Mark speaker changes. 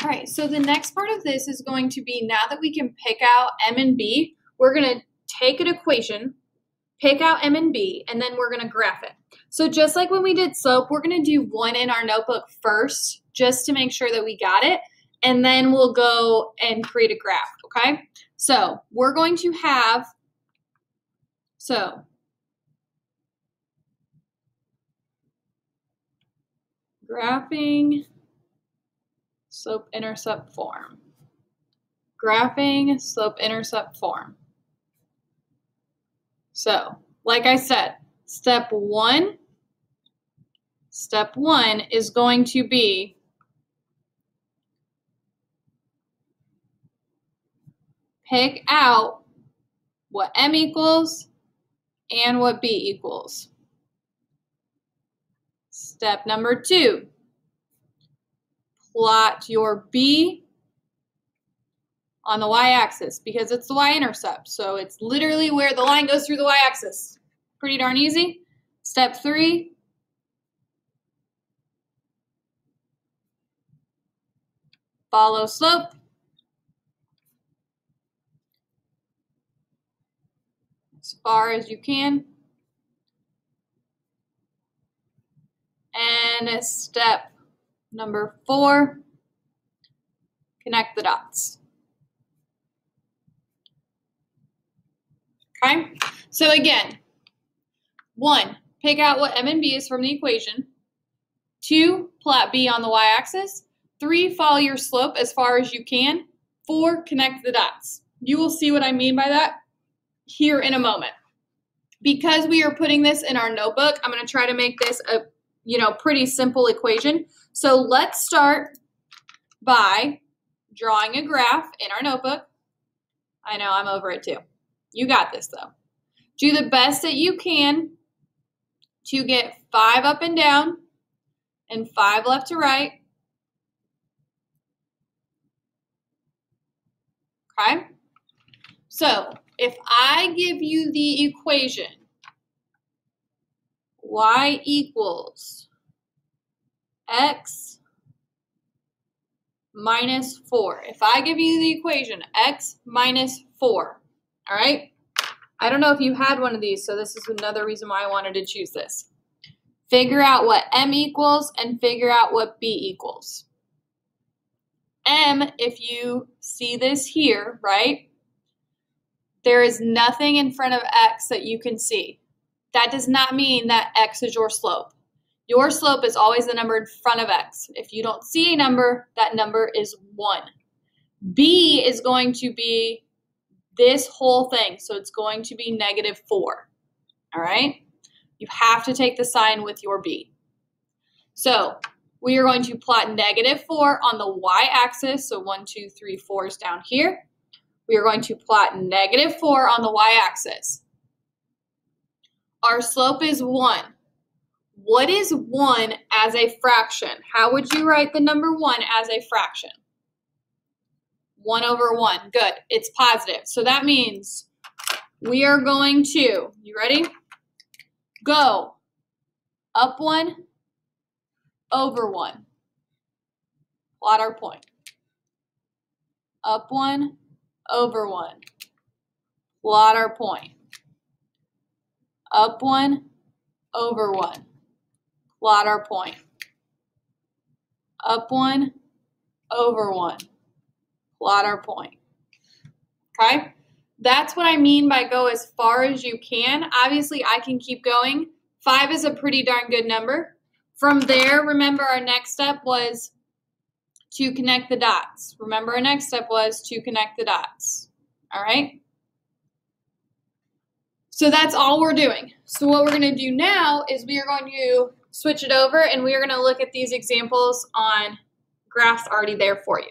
Speaker 1: All right, so the next part of this is going to be, now that we can pick out M and B, we're going to take an equation, pick out M and B, and then we're going to graph it. So just like when we did slope, we're going to do one in our notebook first, just to make sure that we got it, and then we'll go and create a graph, okay? So we're going to have, graphing slope-intercept form. Graphing slope-intercept form. So, like I said, step one is going to be pick out what M equals and what B equals. Step number 2, plot your B on the y-axis because it's the y-intercept. So it's literally where the line goes through the y-axis. Pretty darn easy. Step 3, follow slope. As far as you can. And step number 4, connect the dots. Okay, so again, 1, pick out what M and B is from the equation. 2, plot B on the y-axis. 3, follow your slope as far as you can. 4, connect the dots. You will see what I mean by that here in a moment. Because we are putting this in our notebook, I'm going to try to make this a pretty simple equation. So let's start by drawing a graph in our notebook. I know, I'm over it too. You got this though. Do the best that you can to get 5 up and down and 5 left to right. Okay? So if I give you the equation y equals x minus 4. If I give you the equation x minus 4, all right? I don't know if you had one of these, so this is another reason why I wanted to choose this. Figure out what m equals and figure out what b equals. M, if you see this here, right? There is nothing in front of x that you can see. That does not mean that x is your slope. Your slope is always the number in front of x. If you don't see a number, that number is 1. B is going to be this whole thing, so it's going to be -4. All right? You have to take the sign with your B. So we are going to plot -4 on the y-axis, so 1, 2, 3, 4 is down here. We are going to plot -4 on the y-axis. Our slope is 1. What is 1 as a fraction? How would you write the number 1 as a fraction? 1 over 1. Good. It's positive. So that means we are going to, you ready? Go up 1, over 1. Plot our point. Up 1, over 1. Plot our point. Up 1, over 1. Plot our point. Up 1, over 1. Plot our point. Okay? That's what I mean by go as far as you can. Obviously, I can keep going. 5 is a pretty darn good number. From there, remember our next step was to connect the dots. Remember our next step was to connect the dots. All right? So that's all we're doing. So what we're going to do now is we are going to switch it over and we are going to look at these examples on graphs already there for you.